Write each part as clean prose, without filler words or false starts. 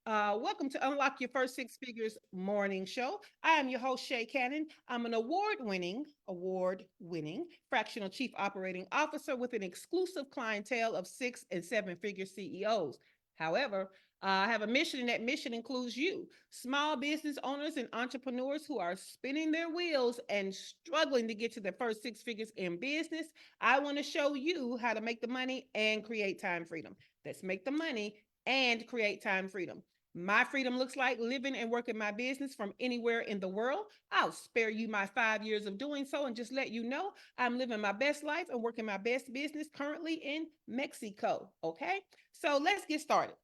Welcome to Unlock Your First Six Figures morning show. I am your host, Shay Cannon. I'm an award-winning fractional chief operating officer with an exclusive clientele of six and seven-figure CEOs. However, I have a mission, and that mission includes you, small business owners and entrepreneurs who are spinning their wheels and struggling to get to their first six figures in business. I want to show you how to make the money and create time freedom. Let's make the money and create time freedom. My freedom looks like living and working my business from anywhere in the world. I'll spare you my 5 years of doing so and just let you know I'm living my best life and working my best business currently in Mexico. Okay, so let's get started.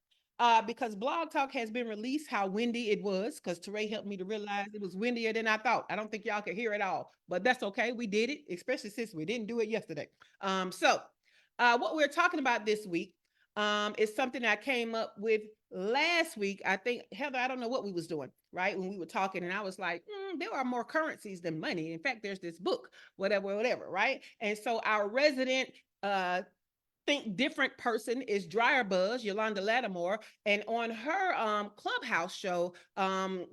Because Blog Talk has been released, how windy it was, because Teray helped me to realize it was windier than I thought. I don't think y'all could hear it all, but that's okay. We did it, especially since we didn't do it yesterday. What we're talking about this week is something I came up with last week. I think, Heather, I don't know what we was doing, right? When we were talking, and I was like, there are more currencies than money. In fact, there's this book, whatever, right? And so our resident think different person is Dryer Buzz, Yolanda Lattimore, and on her clubhouse show,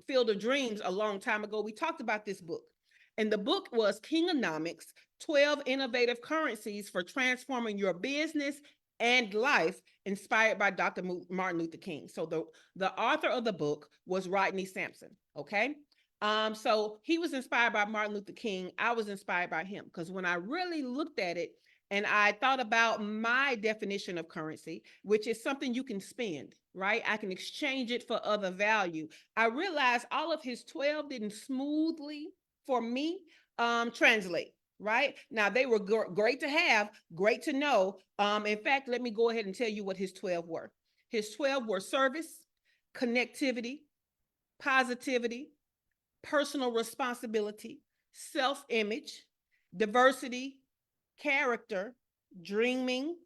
Field of Dreams, a long time ago, we talked about this book. And the book was Kingonomics, 12 Innovative Currencies for Transforming Your Business and Life, inspired by Dr. Martin Luther King. So the author of the book was Rodney Sampson, okay? So he was inspired by Martin Luther King. I was inspired by him because when I really looked at it, and I thought about my definition of currency, which is something you can spend, right? I can exchange it for other value. I realized all of his 12 didn't smoothly, for me, translate. Right now, they were great to have, great to know. In fact, let me go ahead and tell you what his 12 were. His 12 were service, connectivity, positivity, personal responsibility, self image, diversity, character, dreaming,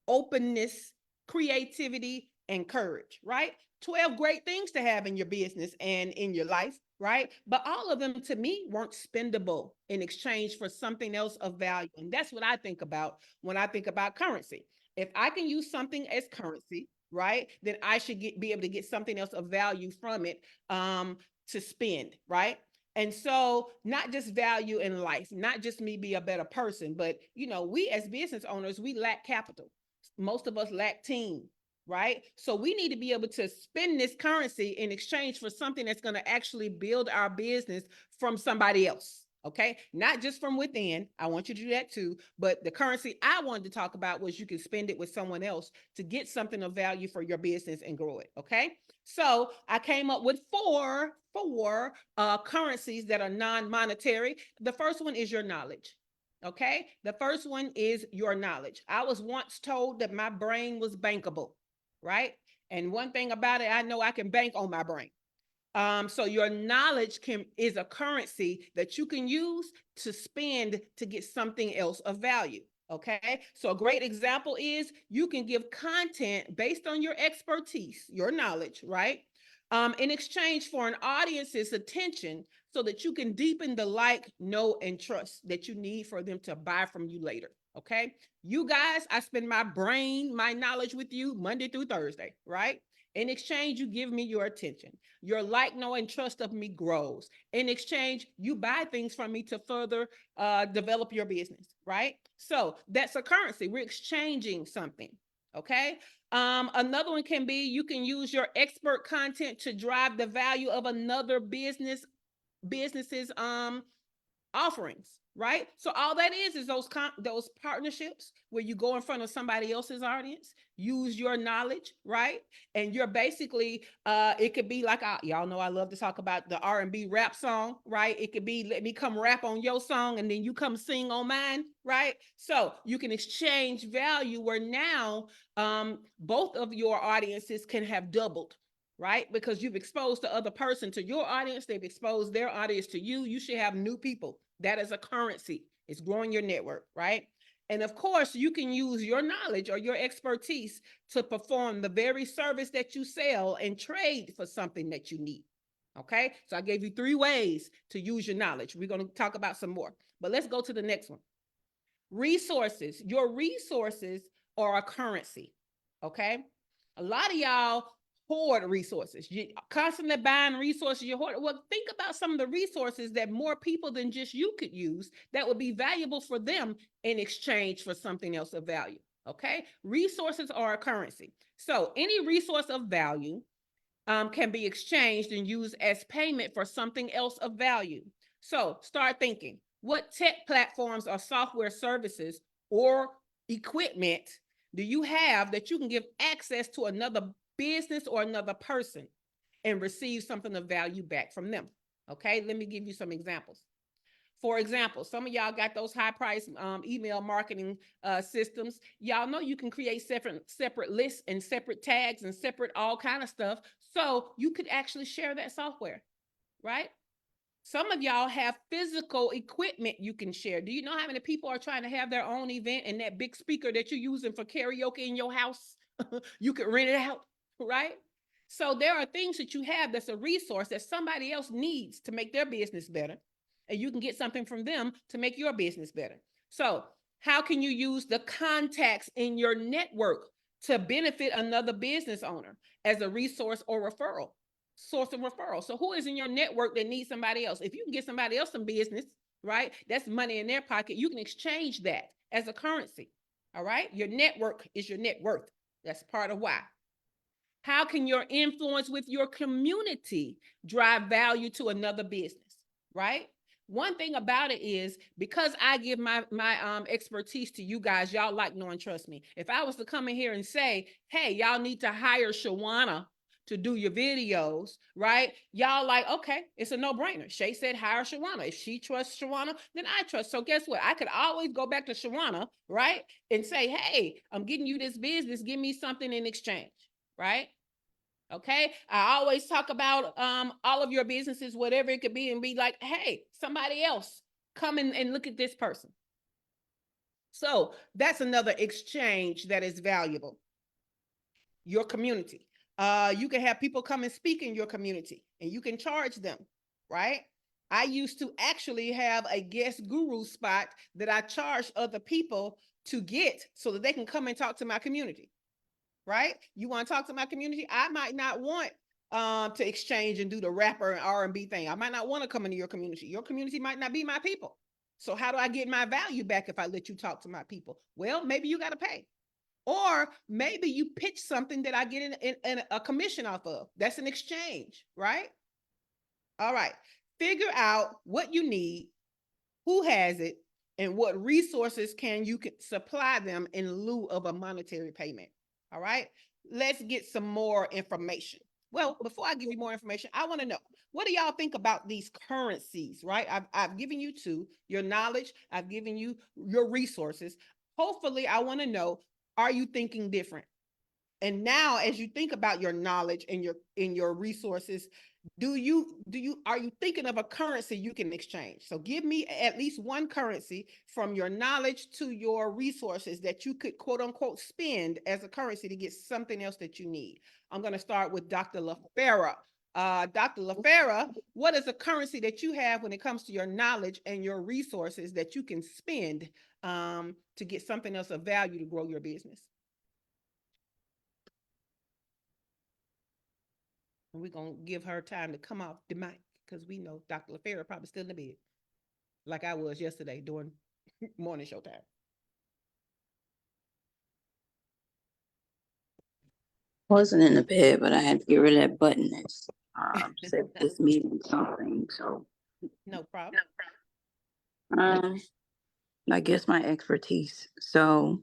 openness, creativity, and courage, right? 12 great things to have in your business and in your life, right? But all of them to me weren't spendable in exchange for something else of value. And that's what I think about when I think about currency. If I can use something as currency, right, then I should be able to get something else of value from it to spend, right? And so, not just value in life, not just me be a better person, but we as business owners, we lack capital. Most of us lack team, right? So we need to be able to spend this currency in exchange for something that's going to actually build our business from somebody else. Okay, not just from within. I want you to do that too. But the currency I wanted to talk about was you can spend it with someone else to get something of value for your business and grow it. Okay, so I came up with four currencies that are non-monetary. The first one is your knowledge. Okay, the first one is your knowledge. I was once told that my brain was bankable, right? And one thing about it, I know I can bank on my brain. So your knowledge is a currency that you can use to spend to get something else of value. Okay, so a great example is you can give content based on your expertise, your knowledge, right? In exchange for an audience's attention so that you can deepen the like, know, and trust that you need for them to buy from you later. Okay, you guys, I spend my brain, my knowledge with you Monday through Thursday, right? In exchange, you give me your attention. Your like, know, and trust of me grows. In exchange, you buy things from me to further develop your business, right? So that's a currency. We're exchanging something. Okay. Another one can be you can use your expert content to drive the value of another business's offerings, right? So all that is those partnerships where you go in front of somebody else's audience, use your knowledge, right? And you're basically it could be like y'all know I love to talk about the R&B rap song, right? It could be let me come rap on your song and then you come sing on mine, right? So you can exchange value where now both of your audiences can have doubled, right? Because you've exposed the other person to your audience, they've exposed their audience to you. You should have new people. That is a currency. It's growing your network, right? And of course, you can use your knowledge or your expertise to perform the very service that you sell and trade for something that you need. Okay, so I gave you 3 ways to use your knowledge. We're going to talk about some more, but let's go to the next one. Resources. Your resources are a currency. Okay, a lot of y'all hoard resources. You constantly buying resources, you hoard. Well, think about some of the resources that more people than just you could use that would be valuable for them in exchange for something else of value. Okay. Resources are a currency. So any resource of value can be exchanged and used as payment for something else of value. So start thinking, what tech platforms or software services or equipment do you have that you can give access to another business or another person and receive something of value back from them? Okay, let me give you some examples. For example, some of y'all got those high price email marketing systems. Y'all know you can create separate lists and separate tags and separate all kind of stuff. So you could actually share that software, right? Some of y'all have physical equipment you can share. Do you know how many people are trying to have their own event and that big speaker that you're using for karaoke in your house, you could rent it out, right? So there are things that you have that's a resource that somebody else needs to make their business better. And you can get something from them to make your business better. So how can you use the contacts in your network to benefit another business owner as a resource or referral? Source of referral. So who is in your network that needs somebody else? If you can get somebody else some business, right? That's money in their pocket. You can exchange that as a currency. All right. Your network is your net worth. That's part of why. How can your influence with your community drive value to another business, right? One thing about it is because I give my expertise to you guys, y'all like, know, and trust me. If I was to come in here and say, hey, y'all need to hire Shawana to do your videos, right? Y'all like, okay, it's a no-brainer. Shay said hire Shawana. If she trusts Shawana, then I trust. So guess what? I could always go back to Shawana, right? And say, hey, I'm getting you this business. Give me something in exchange, right? Okay. I always talk about all of your businesses, whatever it could be, and be like, hey, somebody else come in and look at this person. So that's another exchange that is valuable. Your community. You can have people come and speak in your community and you can charge them, right? I used to actually have a guest guru spot that I charged other people to get so that they can come and talk to my community, right? You want to talk to my community? I might not want to exchange and do the rapper and R&B thing. I might not want to come into your community. Your community might not be my people. So how do I get my value back if I let you talk to my people? Well, maybe you got to pay. Or maybe you pitch something that I get in a commission off of. That's an exchange, right? All right. Figure out what you need, who has it, and what resources can you supply them in lieu of a monetary payment. All right. Let's get some more information. Well, before I give you more information, I want to know, what do y'all think about these currencies, right? I've given you two, your knowledge, I've given you your resources. Hopefully, I want to know, are you thinking different? And now, as you think about your knowledge and your resources, are you thinking of a currency you can exchange? So give me at least one currency from your knowledge to your resources that you could quote unquote spend as a currency to get something else that you need. I'm going to start with Dr. LaFera. Dr. LaFera, what is a currency that you have when it comes to your knowledge and your resources that you can spend to get something else of value to grow your business? And we're going to give her time to come off the mic because we know Dr. LaFera probably still in the bed, like I was yesterday during morning show time. Wasn't in the bed, but I had to get rid of that button that said this meeting something. So no problem. I guess my expertise. So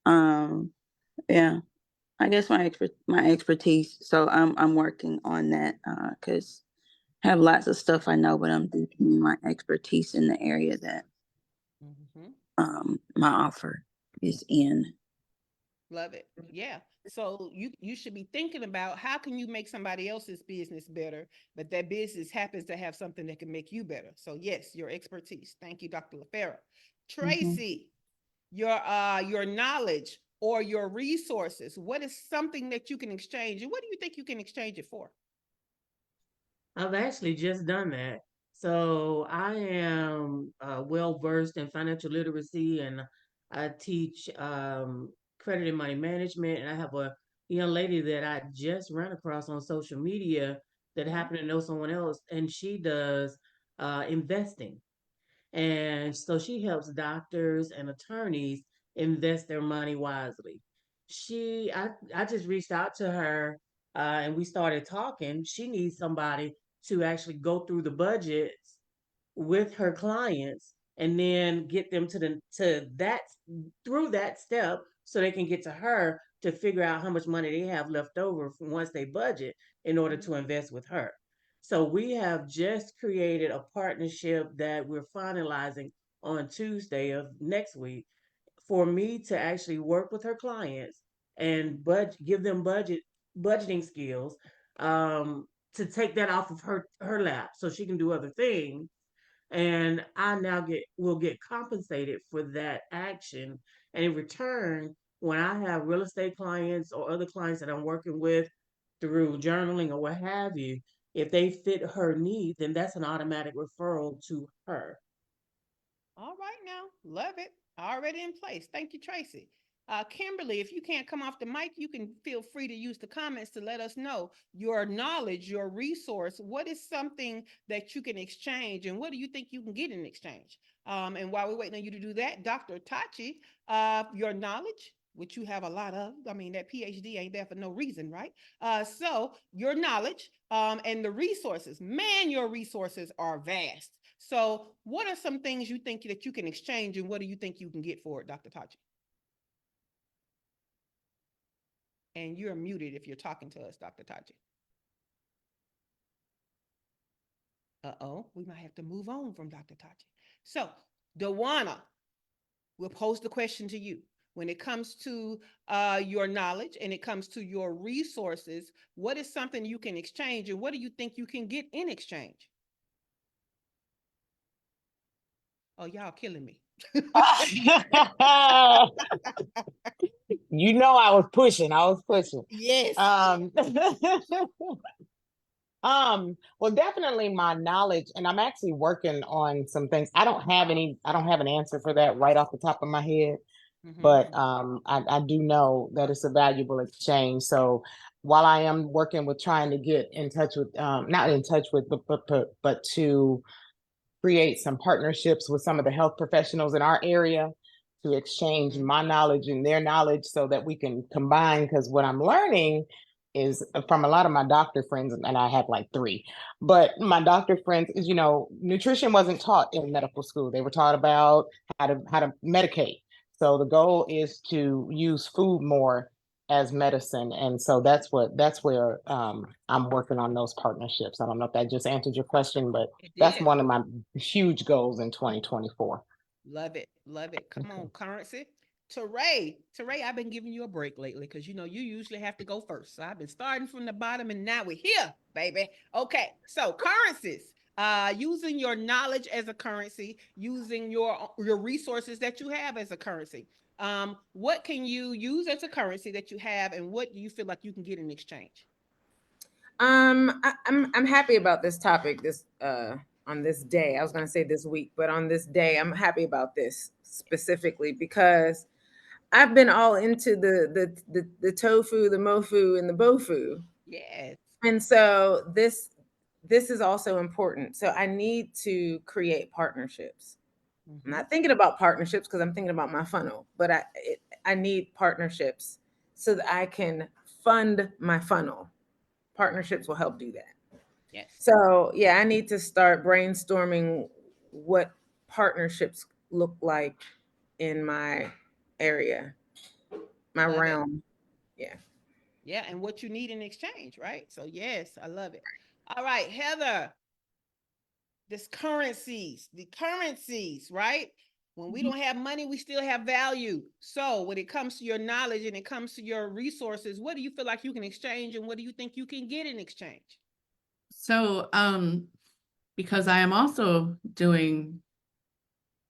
yeah, I guess my expertise. So I'm working on that because I have lots of stuff I know, but I'm deepening my expertise in the area that my offer is in. Love it. Yeah. So you should be thinking about how can you make somebody else's business better, but that business happens to have something that can make you better. So yes, your expertise. Thank you, Dr. LaFera. Tracy, your knowledge or your resources. What is something that you can exchange, and what do you think you can exchange it for? I've actually just done that. So I am well versed in financial literacy, and I teach credit and money management, and I have a young lady that I just ran across on social media that happened to know someone else, and she does investing. And so she helps doctors and attorneys invest their money wisely. I just reached out to her and we started talking. She needs somebody to actually go through the budgets with her clients and then get them to that through that step so they can get to her to figure out how much money they have left over from once they budget in order to invest with her. So we have just created a partnership that we're finalizing on Tuesday of next week for me to actually work with her clients and give them budgeting skills, to take that off of her lap so she can do other things, and I now will get compensated for that action. And in return, when I have real estate clients or other clients that I'm working with through journaling or what have you, if they fit her need, then that's an automatic referral to her. All right now. Love it. Already in place. Thank you, Tracy. Kimberly, if you can't come off the mic, you can feel free to use the comments to let us know your knowledge, your resource. What is something that you can exchange, and what do you think you can get in exchange? And while we're waiting on you to do that, Dr. Tachi, your knowledge, which you have a lot of. I mean, that PhD ain't there for no reason, right? So your knowledge and the resources, man, your resources are vast. So what are some things you think that you can exchange, and what do you think you can get for it, Dr. Tachi? And you're muted if you're talking to us, Dr. Tachi. Uh-oh, we might have to move on from Dr. Tachi. So, Dewana, we'll pose the question to you. When it comes to your knowledge and it comes to your resources, what is something you can exchange, and what do you think you can get in exchange? Oh, y'all killing me. You know, I was pushing. I was pushing. Yes. Well, definitely my knowledge, and I'm actually working on some things. I don't have an answer for that right off the top of my head, but I do know that it's a valuable exchange. So while I am working with trying to get in touch with, not in touch with, but to create some partnerships with some of the health professionals in our area to exchange my knowledge and their knowledge so that we can combine. Because what I'm learning is from a lot of my doctor friends, and I have like 3, but my doctor friends is, nutrition wasn't taught in medical school. They were taught about how to medicate. So the goal is to use food more as medicine. And so that's where I'm working on those partnerships. I don't know if that just answered your question, but that's one of my huge goals in 2024. Love it. Love it. Come on, Currency. Teray, I've been giving you a break lately because you usually have to go first. So I've been starting from the bottom and now we're here, baby. Okay, so currencies. Using your knowledge as a currency, using your resources that you have as a currency. What can you use as a currency that you have, and what do you feel like you can get in exchange? I'm happy about this topic on this day. I was going to say this week, but on this day, I'm happy about this specifically because I've been all into the tofu, the mofu, and the bofu. Yes. And so this is also important. So I need to create partnerships. I'm not thinking about partnerships because I'm thinking about my funnel, but I need partnerships so that I can fund my funnel. Partnerships will help do that. Yes. So yeah, I need to start brainstorming what partnerships look like in my area, my Love realm. It. Yeah, and what you need in exchange, right? So yes, I love it. All right, Heather. The currencies, right? When we don't have money, we still have value. So when it comes to your knowledge and it comes to your resources, what do you feel like you can exchange, and what do you think you can get in exchange? So, because I am also doing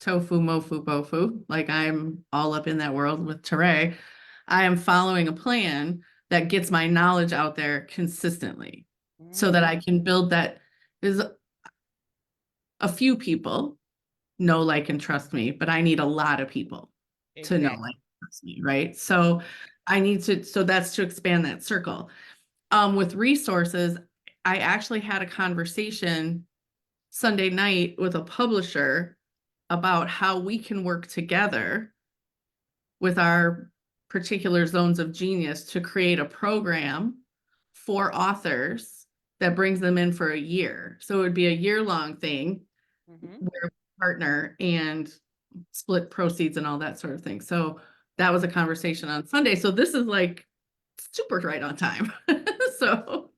tofu, mofu, bofu, like I'm all up in that world with Teray, I am following a plan that gets my knowledge out there consistently so that I can build that. Is a few people know, like, and trust me, but I need a lot of people to know, like, trust me, right? So I need to, so that's to expand that circle. With resources, I actually had a conversation Sunday night with a publisher about how we can work together with our particular zones of genius to create a program for authors that brings them in for a year. So it would be a year-long thing Mhm. where we partner and split proceeds and all that sort of thing. So that was a conversation on Sunday. So this is like super right on time. So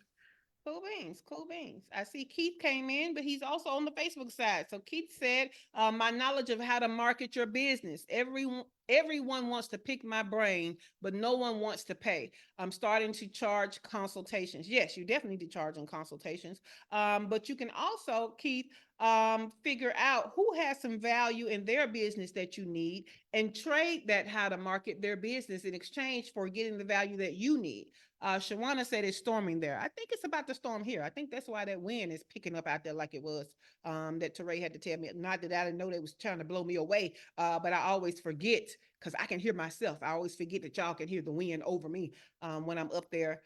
Cool beans, cool beans. I see Keith came in, but he's also on the Facebook side. So Keith said, my knowledge of how to market your business. Everyone wants to pick my brain, but no one wants to pay. I'm starting to charge consultations. Yes, you definitely need to charge on consultations. But you can also, Keith, figure out who has some value in their business that you need and trade that how to market their business in exchange for getting the value that you need. Shawana said it's storming there. I think it's about to storm here. I think that's why that wind is picking up out there like it was. That Teray had to tell me. Not that I didn't know they was trying to blow me away, but I always forget because I can hear myself. I always forget that y'all can hear the wind over me when I'm up there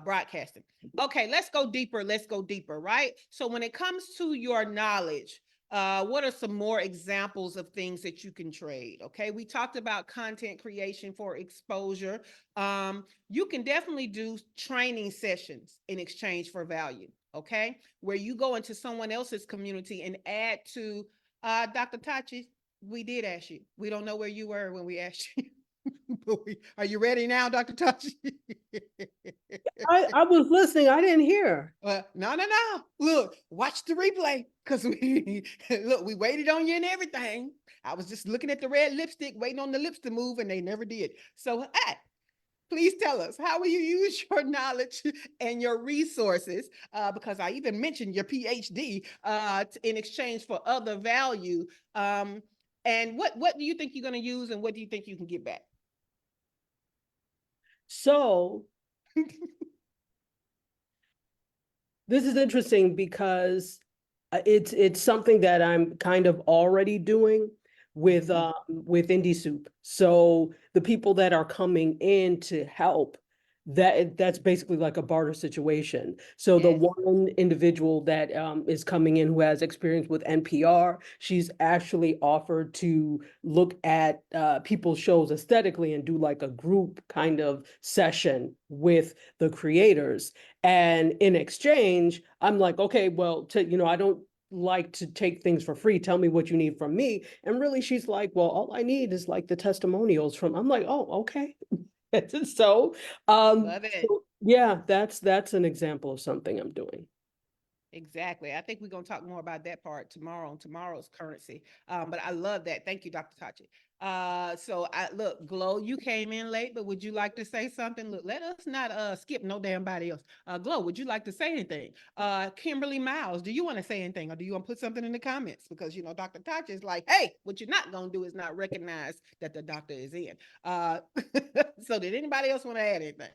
broadcasting. Okay, let's go deeper. Let's go deeper, right? So when it comes to your knowledge, what are some more examples of things that you can trade? Okay, we talked about content creation for exposure. You can definitely do training sessions in exchange for value. Okay, where you go into someone else's community and add to Dr. Tachi. We did ask you. We don't know where you were when we asked you. Are you ready now, Dr. Tachi? I was listening. I didn't hear. No. Look, watch the replay because we look. We waited on you and everything. I was just looking at the red lipstick, waiting on the lips to move, and they never did. So, hey, please tell us, how will you use your knowledge and your resources? Because I even mentioned your PhD in exchange for other value. And what do you think you're going to use, and what do you think you can get back? So this is interesting because it's something that I'm kind of already doing with Indie Soup. So the people that are coming in to help, that's basically like a barter situation. So the Yes. one individual that is coming in who has experience with NPR, she's actually offered to look at people's shows aesthetically and do like a group kind of session with the creators. And in exchange, I'm like, okay, well, I don't like to take things for free. Tell me what you need from me. And really, she's like, well, all I need is like the testimonials from. I'm like, oh, okay. So, Love it. yeah, that's an example of something I'm doing. Exactly. I think we're going to talk more about that part tomorrow on tomorrow's currency. But I love that. Thank you, Dr. Tachi. So look, Glow, you came in late, but would you like to say something? Look, let us not skip no damn body else. Glow, would you like to say anything? Kimberly Miles, do you want to say anything, or do you want to put something in the comments? Because Dr. Tachi is like, hey, what you're not gonna do is not recognize that the doctor is in. So did anybody else want to add anything?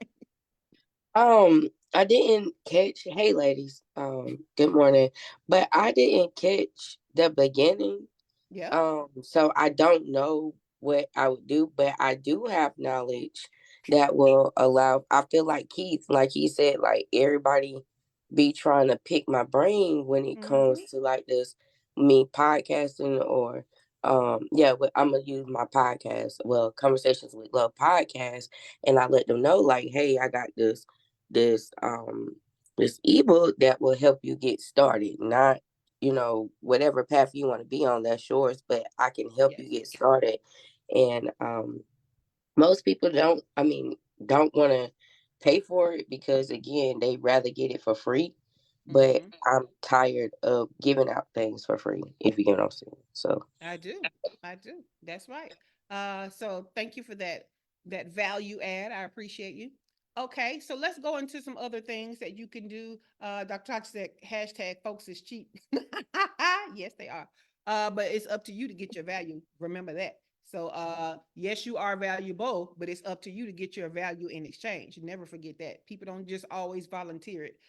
I didn't catch, hey ladies, good morning, but I didn't catch the beginning. Yeah. So I don't know what I would do, but I do have knowledge that will allow, I feel like Keith, like he said, like everybody be trying to pick my brain when it comes to like this, me podcasting or, yeah, but I'm gonna use my podcast, well, Conversations with Love podcast, and I let them know like, hey, I got this this ebook that will help you get started, not whatever path you want to be on, that's yours, but I can help you get started. And most people don't want to pay for it because again, they rather get it for free. But I'm tired of giving out things for free, if you get what I'm saying. So I do. I do. That's right. So thank you for that value add. I appreciate you. Okay, so let's go into some other things that you can do. Dr. Tox said hashtag folks is cheap. Yes, they are. But it's up to you to get your value. Remember that. So yes, you are valuable, but it's up to you to get your value in exchange. Never forget that. People don't just always volunteer it.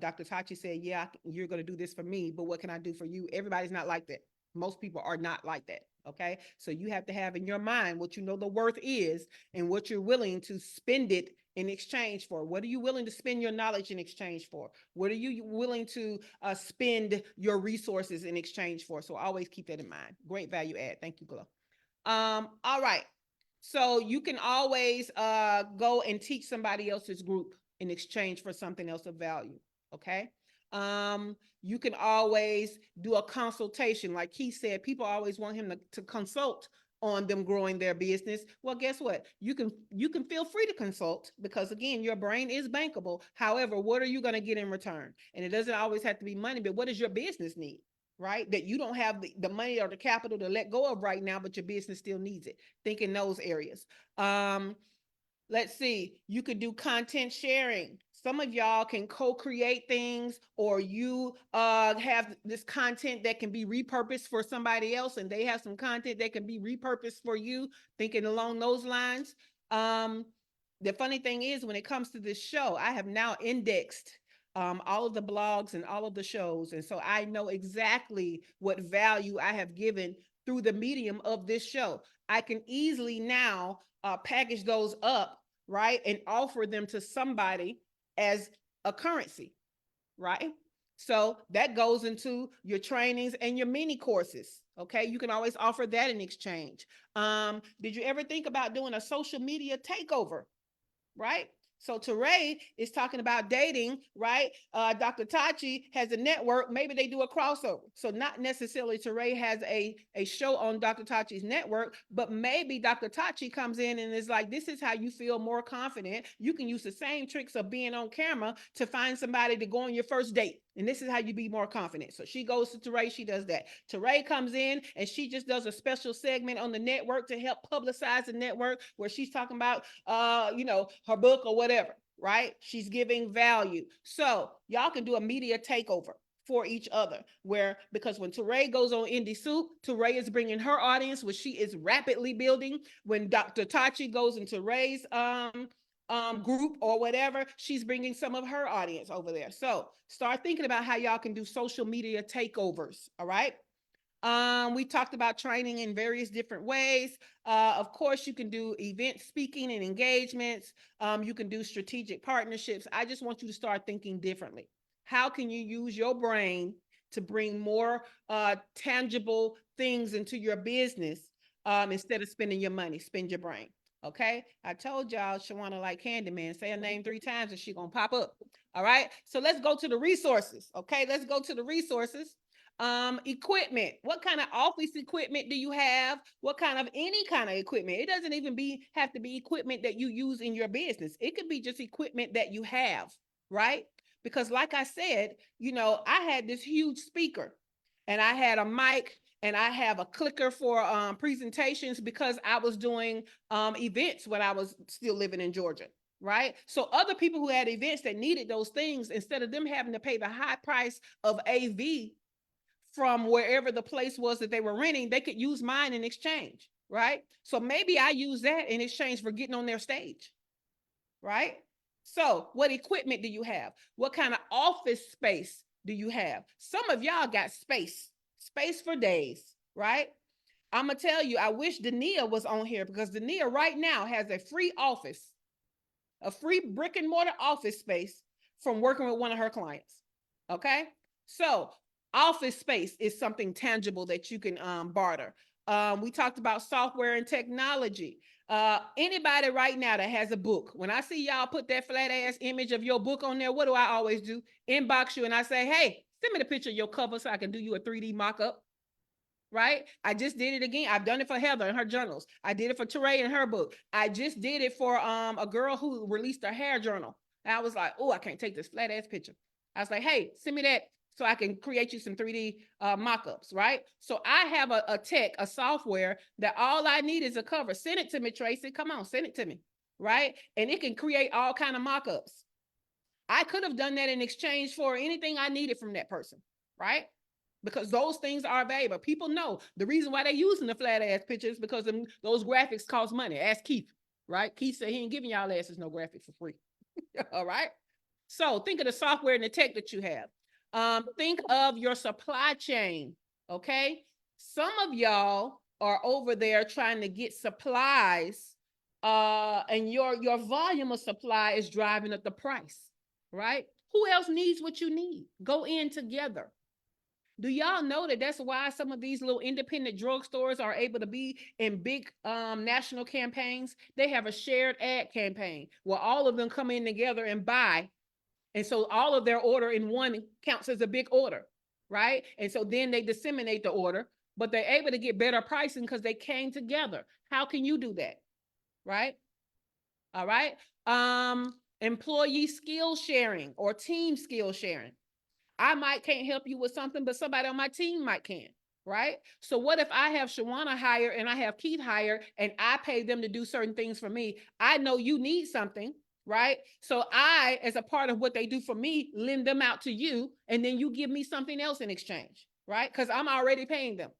Dr. Tachi said, yeah, you're going to do this for me, but what can I do for you? Everybody's not like that. Most people are not like that. Okay. So you have to have in your mind what you know the worth is and what you're willing to spend it in exchange for. What are you willing to spend your knowledge in exchange for? What are you willing to spend your resources in exchange for? So always keep that in mind. Great value add. Thank you, Glo. All right. So you can always go and teach somebody else's group in exchange for something else of value. Okay. You can always do a consultation. Like he said, people always want him to consult on them growing their business. Well, guess what? You can feel free to consult because again, your brain is bankable. However, what are you going to get in return? And it doesn't always have to be money, but what does your business need? Right? That you don't have the money or the capital to let go of right now, but your business still needs it. Think in those areas. Let's see, you could do content sharing. Some of y'all can co-create things, or you have this content that can be repurposed for somebody else, and they have some content that can be repurposed for you, thinking along those lines. The funny thing is, when it comes to this show, I have now indexed all of the blogs and all of the shows. And so I know exactly what value I have given through the medium of this show. I can easily now package those up, right? And offer them to somebody as a currency, right? So that goes into your trainings and your mini courses. Okay. You can always offer that in exchange. Did you ever think about doing a social media takeover? Right? So Teray is talking about dating, right? Dr. Tachi has a network. Maybe they do a crossover. So not necessarily Teray has a show on Dr. Tachi's network, but maybe Dr. Tachi comes in and is like, this is how you feel more confident. You can use the same tricks of being on camera to find somebody to go on your first date. And this is how you be more confident. So she goes to Teray, she does that. Teray comes in and she just does a special segment on the network to help publicize the network where she's talking about, her book or whatever, right? She's giving value. So y'all can do a media takeover for each other because when Teray goes on Indie Soup, Teray is bringing her audience, which she is rapidly building. When Dr. Tachi goes into Ray's group or whatever, she's bringing some of her audience over there. So start thinking about how y'all can do social media takeovers. All right. We talked about training in various different ways. Of course, you can do event speaking and engagements. You can do strategic partnerships. I just want you to start thinking differently. How can you use your brain to bring more tangible things into your business instead of spending your money? Spend your brain. Okay. I told y'all Shawana like Candyman. Say her name 3 times and she's going to pop up. All right. So let's go to the resources. Okay. Let's go to the resources. Equipment. What kind of office equipment do you have? What kind of any kind of equipment? It doesn't even have to be equipment that you use in your business. It could be just equipment that you have, right? Because like I said, I had this huge speaker and I had a mic and I have a clicker for presentations because I was doing events when I was still living in Georgia. Right. So other people who had events that needed those things, instead of them having to pay the high price of AV from wherever the place was that they were renting, they could use mine in exchange, right? So maybe I use that in exchange for getting on their stage, right? So what equipment do you have? What kind of office space do you have? Some of y'all got space for days, right? I'm going to tell you, I wish Dania was on here because Dania right now has a free office, a free brick and mortar office space from working with one of her clients, okay? So office space is something tangible that you can barter. We talked about software and technology. Anybody right now that has a book, when I see y'all put that flat ass image of your book on there, what do I always do? Inbox you and I say, hey, send me the picture of your cover so I can do you a 3D mock-up. Right? I just did it again. I've done it for Heather and her journals. I did it for Teray and her book. I just did it for a girl who released her hair journal. And I was like, oh, I can't take this flat ass picture. I was like, hey, send me that so I can create you some 3D mock-ups, right? So I have a software that all I need is a cover. Send it to me, Tracy. Come on, send it to me, right? And it can create all kind of mock-ups. I could have done that in exchange for anything I needed from that person, right? Because those things are valuable. People know the reason why they're using the flat ass pictures because those graphics cost money. Ask Keith, right? Keith said he ain't giving y'all asses no graphics for free. All right. So think of the software and the tech that you have. Think of your supply chain. Okay. Some of y'all are over there trying to get supplies, and your volume of supply is driving up the price, right? Who else needs what you need? Go in together. Do y'all know that that's why some of these little independent drugstores are able to be in big national campaigns? They have a shared ad campaign where all of them come in together and buy. And so all of their order in one counts as a big order, right? And so then they disseminate the order, but they're able to get better pricing because they came together. How can you do that? Right? All right. Employee skill sharing or team skill sharing. I might can't help you with something, but somebody on my team might can, right? So what if I have Shawana hired and I have Keith hired and I pay them to do certain things for me? I know you need something, right? So I, as a part of what they do for me, lend them out to you, and then you give me something else in exchange, right? Because I'm already paying them.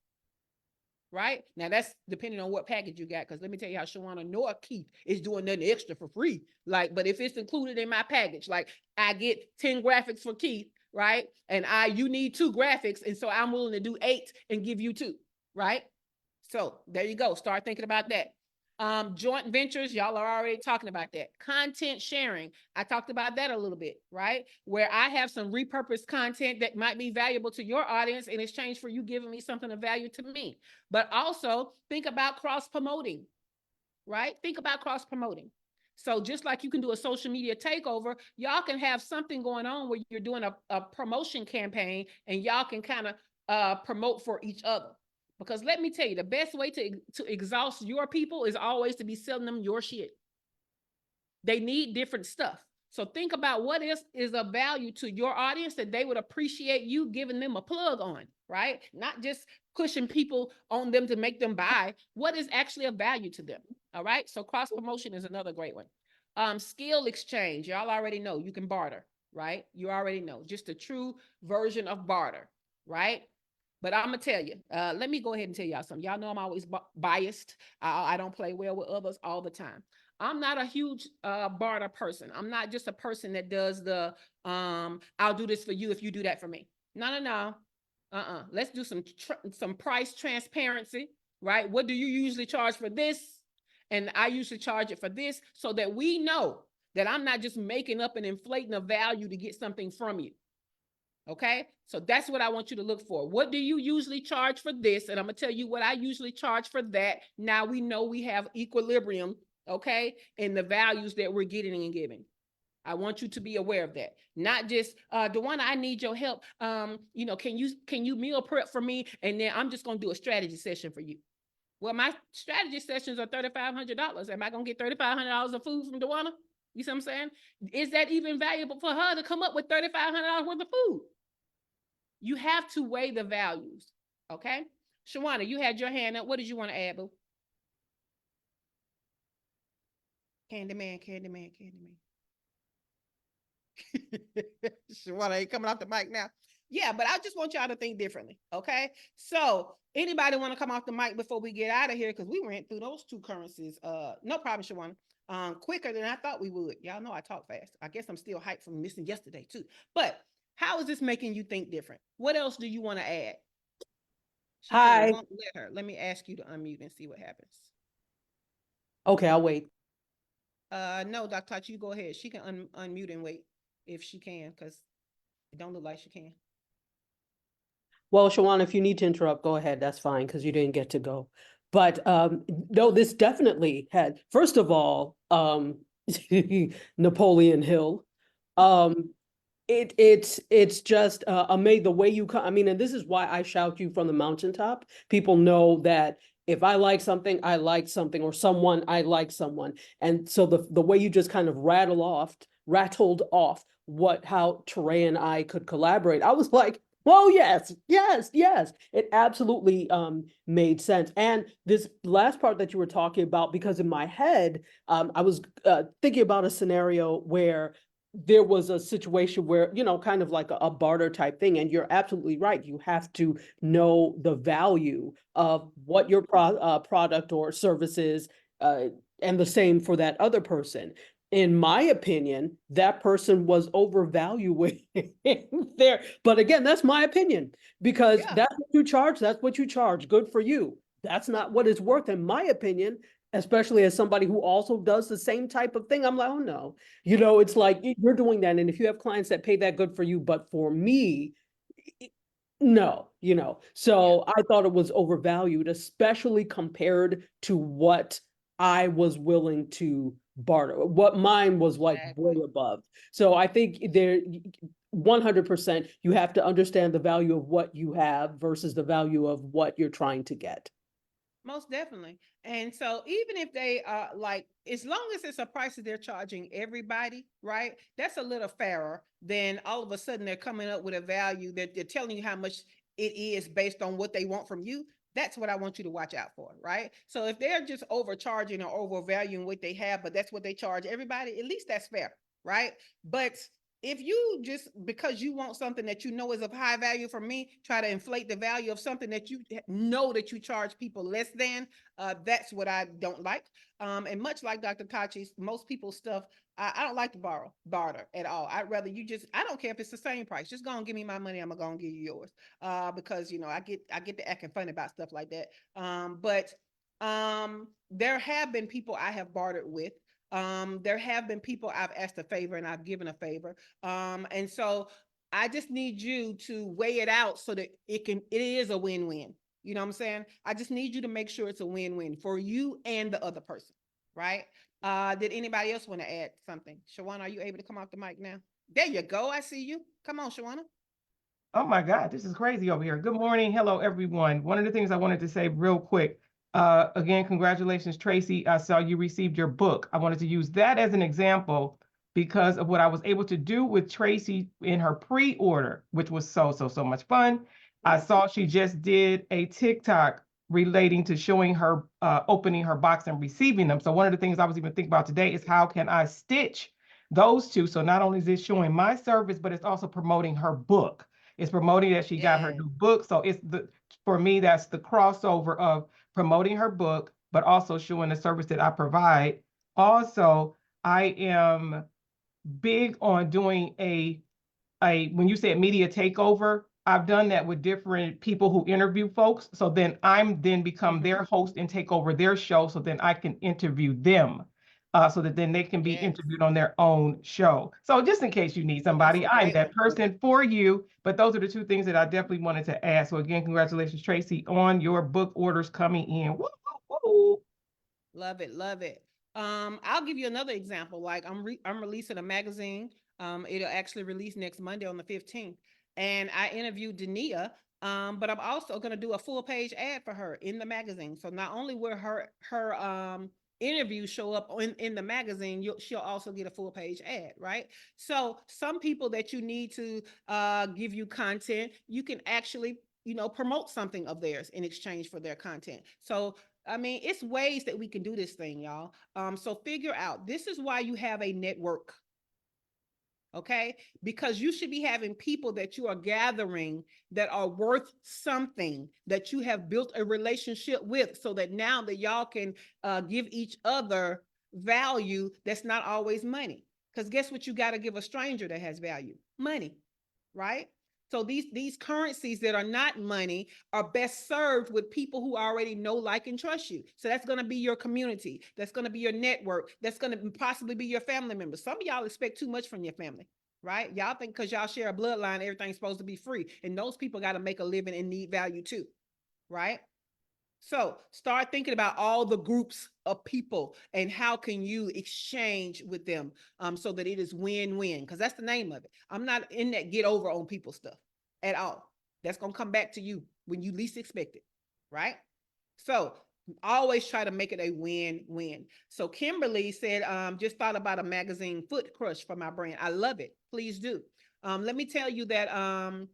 Right now, that's depending on what package you got. Because let me tell you how Shawana nor Keith is doing nothing extra for free. Like, but if it's included in my package, like I get 10 graphics for Keith, right? And you need 2 graphics, and so I'm willing to do 8 and give you 2, right? So there you go. Start thinking about that. Joint ventures, y'all are already talking about that. Content sharing, I talked about that a little bit, right? Where I have some repurposed content that might be valuable to your audience in exchange for you giving me something of value to me. But also think about cross-promoting, right? Think about cross-promoting. So just like you can do a social media takeover, y'all can have something going on where you're doing a promotion campaign and y'all can kind of promote for each other. Because let me tell you, the best way to exhaust your people is always to be selling them your shit. They need different stuff. So think about what is of value to your audience that they would appreciate you giving them a plug on, right? Not just pushing people on them to make them buy. What is actually of value to them? All right. So cross promotion is another great one. Skill exchange. Y'all already know you can barter, right? You already know, just a true version of barter, right? But I'm gonna tell you, let me go ahead and tell y'all something. Y'all know I'm always biased. I don't play well with others all the time. I'm not a huge barter person. I'm not just a person that does the I'll do this for you if you do that for me. No. Let's do some price transparency, right? What do you usually charge for this? And I usually charge it for this, so that we know that I'm not just making up and inflating a value to get something from you. Okay, so that's what I want you to look for. What do you usually charge for this? And I'm gonna tell you what I usually charge for that. Now we know we have equilibrium, okay, in the values that we're getting and giving. I want you to be aware of that. Not just DeWanda, I need your help. Can you meal prep for me? And then I'm just gonna do a strategy session for you. Well, my strategy sessions are $3,500. Am I gonna get $3,500 of food from DeWanda? You see what I'm saying? Is that even valuable for her to come up with $3,500 worth of food? You have to weigh the values, okay? Shawana, you had your hand up. What did you want to add, boo? Candyman. Shawana ain't coming off the mic now. Yeah, but I just want y'all to think differently, okay? So anybody want to come off the mic before we get out of here? Because we went through those 2 currencies. No problem, Shawana. Quicker than I thought we would. Y'all know I talk fast. I guess I'm still hyped from missing yesterday too. But how is this making you think different? What else do you want to add? She said it won't let her. Let me ask you to unmute and see what happens. Okay, I'll wait. No, Dr. Tachi, you go ahead. She can unmute and wait if she can, because it don't look like she can. Well, Shawana, if you need to interrupt, go ahead. That's fine, because you didn't get to go. But no, this definitely had, first of all, Napoleon Hill. It's just amazing the way you come. I mean, and this is why I shout you from the mountaintop. People know that if I like something, I like something, or someone, I like someone. And so the way you just kind of rattled off how Teray and I could collaborate, I was like, oh, yes. It absolutely made sense. And this last part that you were talking about, because in my head, I was thinking about a scenario where there was a situation where, kind of like a barter type thing. And you're absolutely right. You have to know the value of what your product or service is, and the same for that other person. in my opinion, that person was overvaluing their, but again, that's my opinion, because Yeah. that's what you charge, good for you. That's not what it's worth, in my opinion, especially as somebody who also does the same type of thing. I'm like, oh no, it's like you're doing that. And if you have clients that pay that good for you, but for me, no, so I thought it was overvalued, especially compared to what I was willing to barter, what mine was like way Exactly. above. So I think there 100% you have to understand the value of what you have versus the value of what you're trying to get. Most definitely. And so even if they are like, as long as it's a price that they're charging everybody, right? That's a little fairer than all of a sudden they're coming up with a value that they're telling you how much it is based on what they want from you. That's what I want you to watch out for, right? So if they're just overcharging or overvaluing what they have, but that's what they charge everybody, at least that's fair, right? But if you just, because you want something that you know is of high value from me, try to inflate the value of something that you know that you charge people less than, that's what I don't like. And much like Dr. Kachi's, most people's stuff, I don't like to barter at all. I'd rather you just, I don't care if it's the same price, just go and give me my money, I'm gonna give you yours. Because I get to acting funny about stuff like that. But there have been people I have bartered with. There have been people I've asked a favor and I've given a favor. And so I just need you to weigh it out so that it is a win-win. You know what I'm saying? I just need you to make sure it's a win-win for you and the other person, right? Did anybody else want to add something? Shawana, are you able to come off the mic now? There you go. I see you. Come on, Shawana. Oh my God, this is crazy over here. Good morning. Hello, everyone. One of the things I wanted to say real quick, again, congratulations, Tracy. I saw you received your book. I wanted to use that as an example because of what I was able to do with Tracy in her pre-order, which was so much fun. I saw she just did a TikTok relating to showing her opening her box and receiving them. So one of the things I was even thinking about today is how can I stitch those two? So not only is it showing my service, but it's also promoting her book. It's promoting that she got her Yes. new book. So for me, that's the crossover of promoting her book, but also showing the service that I provide. Also, I am big on doing when you said media takeover, I've done that with different people who interview folks. So then I'm become their host and take over their show. So then I can interview them. So that then they can be Yes. interviewed on their own show. So just in case you need That's a somebody, I'm great that one. person for you. But those are the two things that I definitely wanted to add. So again, congratulations, Tracy, on your book orders coming in. Woo, woo, woo. Love it, love it. I'll give you another example. Like I'm releasing a magazine. It'll actually release next Monday on the 15th. And I interviewed Dania, but I'm also gonna do a full page ad for her in the magazine. So not only will her interview show up in the magazine, she'll also get a full page ad, right? So some people that you need to give you content, you can actually promote something of theirs in exchange for their content. So I mean, it's ways that we can do this thing, y'all. So figure out, this is why you have a network. Okay, because you should be having people that you are gathering that are worth something, that you have built a relationship with, so that now that y'all can give each other value that's not always money. Because guess what you got to give a stranger that has value? Money, right? So these currencies that are not money are best served with people who already know, like, and trust you. So that's going to be your community. That's going to be your network. That's going to possibly be your family members. Some of y'all expect too much from your family, right? Y'all think because y'all share a bloodline, everything's supposed to be free. And those people got to make a living and need value too, right? So start thinking about all the groups of people and how can you exchange with them so that it is win-win, because that's the name of it. I'm not in that get over on people stuff at all. That's going to come back to you when you least expect it, right? So always try to make it a win-win. So Kimberly said, just thought about a magazine foot crush for my brand. I love it. Please do. Let me tell you that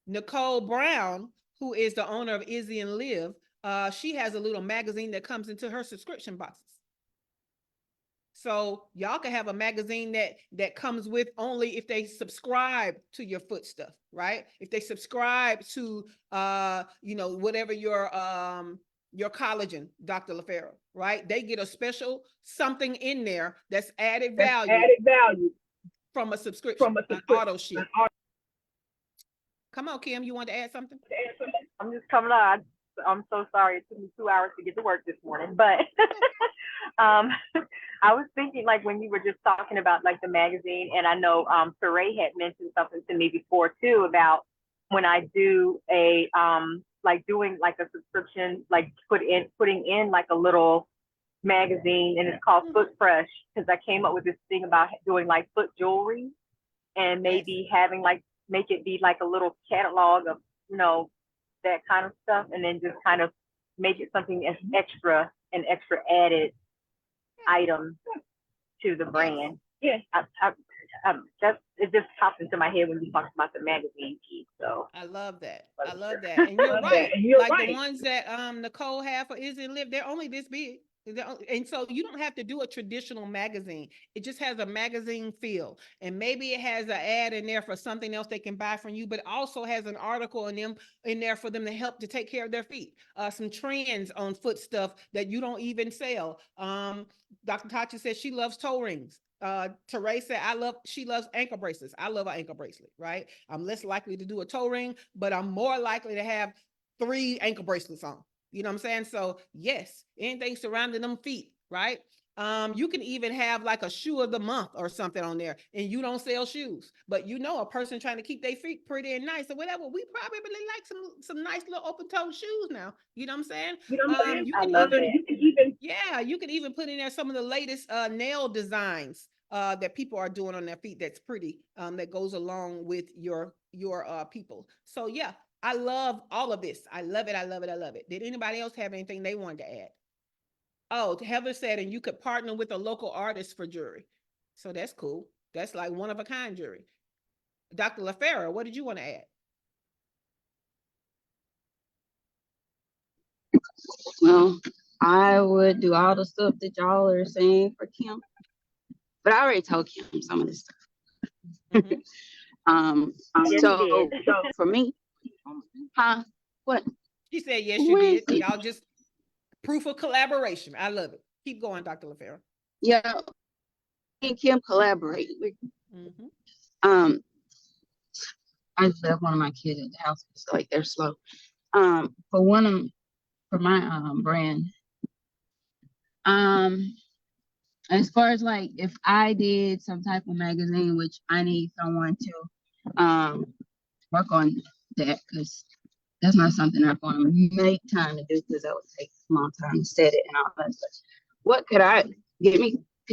Nicole Brown, who is the owner of Izzy and Live, she has a little magazine that comes into her subscription boxes. So y'all can have a magazine that comes with only if they subscribe to your foot stuff, right? If they subscribe to whatever your your collagen, Dr. LaFera, right? They get a special something in there that's added value from a subscription, an auto ship. Come on, Kim, you want to add something? I'm just coming on. I'm so sorry. It took me 2 hours to get to work this morning, but I was thinking like when you were just talking about like the magazine, and I know Saray had mentioned something to me before too about when I do a like doing like a subscription, like putting in like a little magazine, and it's called Foot Fresh, because I came up with this thing about doing like foot jewelry and maybe having like make it be like a little catalog of, you know, that kind of stuff, and then just kind of make it something as an extra added item to the brand. Yeah, it just popped into my head when you talked about the magazine piece. So I love that. I love that. And you're right. Like the ones that Nicole have for Is It Live, they're only this big. And so you don't have to do a traditional magazine. It just has a magazine feel. And maybe it has an ad in there for something else they can buy from you, but also has an article in there for them to help to take care of their feet. Some trends on foot stuff that you don't even sell. Dr. Tatcha says she loves toe rings. Teresa, she loves ankle bracelets. I love an ankle bracelet, right? I'm less likely to do a toe ring, but I'm more likely to have 3 ankle bracelets on. You know what I'm saying? So yes, anything surrounding them feet, right? You can even have like a shoe of the month or something on there, and you don't sell shoes, but you know, a person trying to keep their feet pretty and nice or whatever, we probably like some nice little open toe shoes now. You know what I'm saying? You can even put in there some of the latest nail designs that people are doing on their feet. That's pretty. That goes along with your people. So yeah, I love all of this. I love it. I love it. I love it. Did anybody else have anything they wanted to add? Oh, Heather said, and you could partner with a local artist for jewelry. So that's cool. That's like one of a kind jewelry. Dr. LaFera, what did you want to add? Well, I would do all the stuff that y'all are saying for Kim, but I already told Kim some of this stuff. yes, So for me, what? She said, yes, you did. Y'all just proof of collaboration. I love it. Keep going, Dr. LaFera. Yeah, me and Kim collaborate. I just left one of my kids at the house, so like they're slow. For my brand, as far as like if I did some type of magazine, which I need someone to work on that, because that's not something I'm going to make time to do, because that would take a long time to set it and all that stuff. What could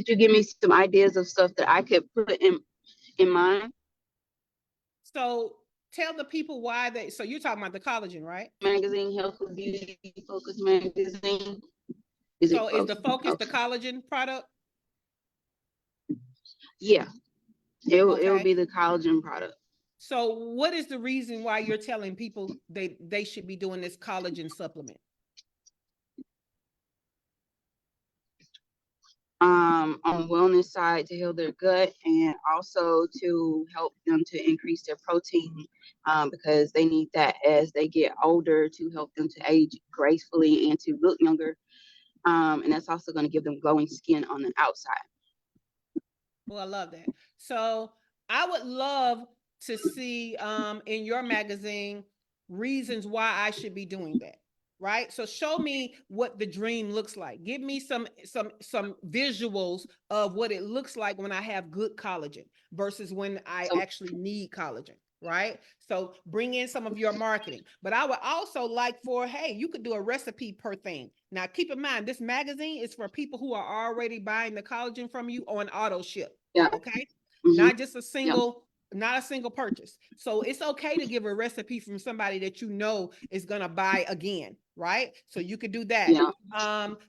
you give me some ideas of stuff that I could put in mind? So tell the people why so you're talking about the collagen, right? Magazine, health and beauty focused magazine. Is the focus the collagen product? Yeah, it will be the collagen product. So what is the reason why you're telling people they should be doing this collagen supplement? On the wellness side, to heal their gut, and also to help them to increase their protein, because they need that as they get older, to help them to age gracefully and to look younger. And that's also going to give them glowing skin on the outside. Well, I love that. So I would love to see in your magazine reasons why I should be doing that. Right? So show me what the dream looks like. Give me some visuals of what it looks like when I have good collagen versus when I actually need collagen. Right? So bring in some of your marketing. But I would also like hey, you could do a recipe per thing. Now keep in mind, this magazine is for people who are already buying the collagen from you on auto ship. Yeah. Okay. Not just a single. Not a single purchase. So it's okay to give a recipe from somebody that you know is going to buy again, right? So you could do that. Yeah.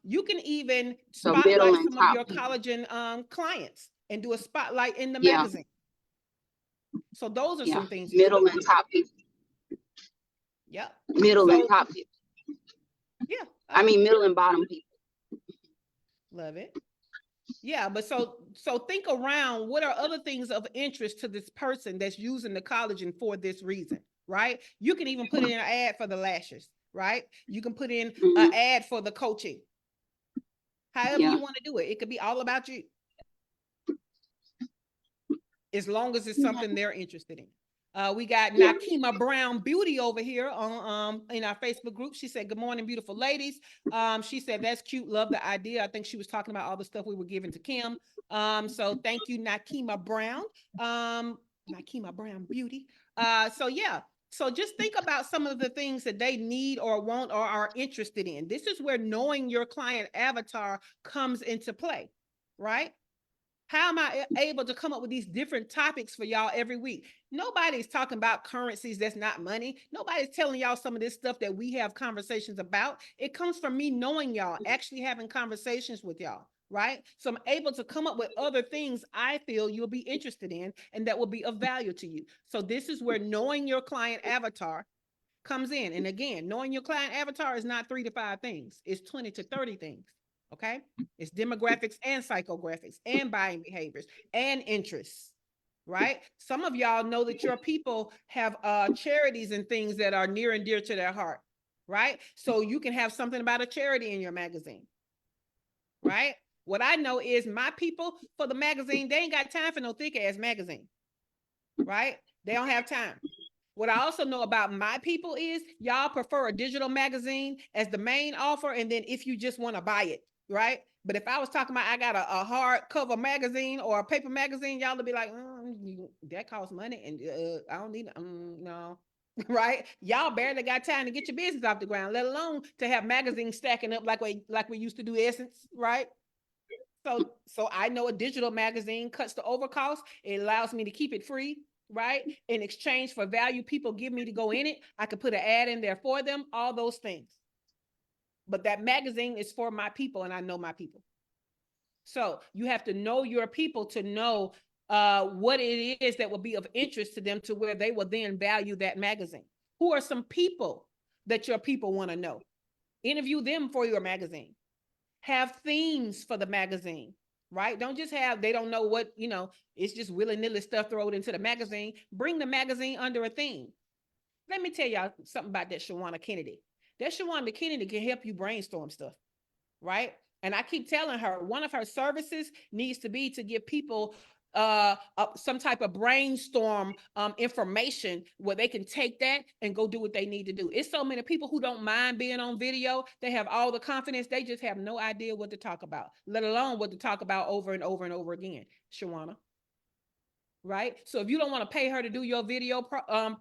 You can even spotlight some of your collagen clients and do a spotlight in the magazine. So those are some things. Middle and top people. Yep. Middle and top people. Yeah. I mean middle and bottom people. Love it. Yeah, but so think around what are other things of interest to this person that's using the collagen for this reason, right? You can even put in an ad for the lashes. right? You can put in Mhm. an ad for the coaching. However Yeah. you want to do it. It could be all about you. As long as it's something they're interested in. We got Yeah. Nakima Brown Beauty over here on in our Facebook group. She said, "Good morning, beautiful ladies." She said, "That's cute. Love the idea." I think she was talking about all the stuff we were giving to Kim. So thank you, Nakima Brown. Nakima Brown Beauty. So yeah. So just think about some of the things that they need or want or are interested in. This is where knowing your client avatar comes into play, right? How am I able to come up with these different topics for y'all every week? Nobody's talking about currencies that's not money. Nobody's telling y'all some of this stuff that we have conversations about. It comes from me knowing y'all, actually having conversations with y'all, right? So I'm able to come up with other things I feel you'll be interested in and that will be of value to you. So this is where knowing your client avatar comes in. And again, knowing your client avatar is not 3 to 5 things, it's 20 to 30 things. Okay. It's demographics and psychographics and buying behaviors and interests, right? Some of y'all know that your people have charities and things that are near and dear to their heart, right? So you can have something about a charity in your magazine, right? What I know is my people for the magazine, they ain't got time for no thick ass magazine, right? They don't have time. What I also know about my people is y'all prefer a digital magazine as the main offer, and then if you just want to buy it, right? But if I was talking about I got a hardcover magazine or a paper magazine, y'all would be like, that costs money, and I don't need no, right? Y'all barely got time to get your business off the ground, let alone to have magazines stacking up like we used to do Essence, right? So I know a digital magazine cuts the overcost. It allows me to keep it free, right? In exchange for value people give me to go in it. I could put an ad in there for them, all those things. But that magazine is for my people, and I know my people. So you have to know your people to know what it is that will be of interest to them to where they will then value that magazine. Who are some people that your people want to know? Interview them for your magazine. Have themes for the magazine, right? Don't just have, they don't know what, it's just willy-nilly stuff thrown into the magazine. Bring the magazine under a theme. Let me tell y'all something about that Shawana Kennedy. That Shawana Kennedy can help you brainstorm stuff, right? And I keep telling her one of her services needs to be to give people some type of brainstorm information where they can take that and go do what they need to do. It's so many people who don't mind being on video. They have all the confidence. They just have no idea what to talk about, let alone what to talk about over and over and over again. Shawana. Right? So if you don't want to pay her to do your video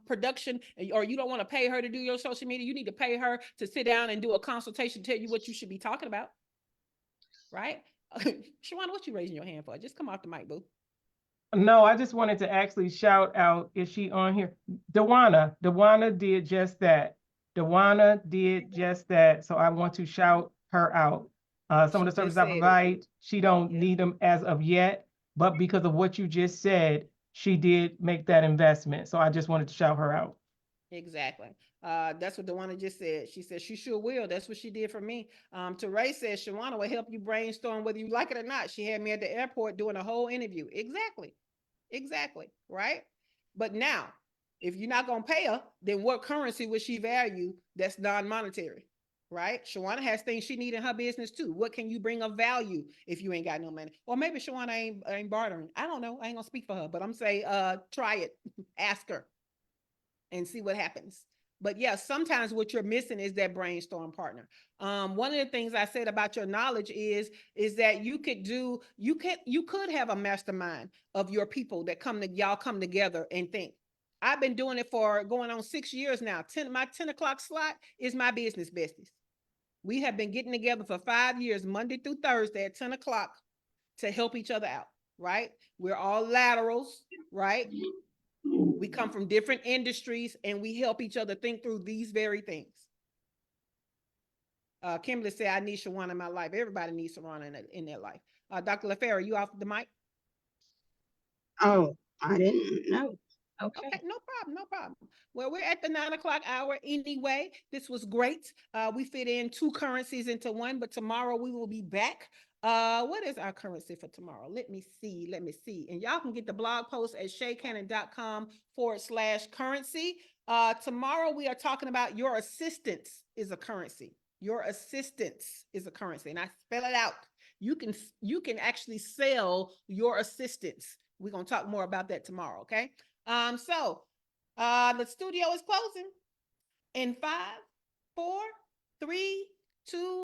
production, or you don't want to pay her to do your social media, you need to pay her to sit down and do a consultation, tell you what you should be talking about. Right? Shawana, what you raising your hand for? Just come off the mic, boo. No, I just wanted to actually shout out, is she on here? Dewana did just that. Dewana did just that. So I want to shout her out. Some of the services I provide, she don't need them as of yet, but because of what you just said, she did make that investment. So I just wanted to shout her out. Exactly. That's what Dewana just said. She said she sure will. That's what she did for me. Teray says Shawana will help you brainstorm whether you like it or not. She had me at the airport doing a whole interview. Exactly. Right? But now, if you're not gonna pay her, then what currency would she value that's non-monetary? Right? Shawana has things she need in her business too. What can you bring of value if you ain't got no money? Or maybe Shawana ain't bartering. I don't know. I ain't gonna speak for her, but I'm say try it. Ask her and see what happens. But yeah, sometimes what you're missing is that brainstorm partner. One of the things I said about your knowledge is that you could have a mastermind of your people that y'all come together and think. I've been doing it for going on 6 years now. My 10 o'clock slot is my business besties. We have been getting together for 5 years, Monday through Thursday at 10 o'clock to help each other out, right? We're all laterals, right? We come from different industries and we help each other think through these very things. Kimberly said, I need Shawana in my life. Everybody needs Shawana in their life. Dr. LaFera, are you off the mic? Oh, I didn't know. Okay. Okay, no problem. Well, we're at the 9 o'clock hour anyway. This was great. We fit in 2 currencies into one, but tomorrow we will be back What is our currency for tomorrow? Let me see. And y'all can get the blog post at shaycannon.com/currency. Tomorrow we are talking about your assistance is a currency. Your assistance is a currency. And I spell it out. You can actually sell your assistance. We're going to talk more about that tomorrow. Okay. So the studio is closing in 5, 4, 3, 2,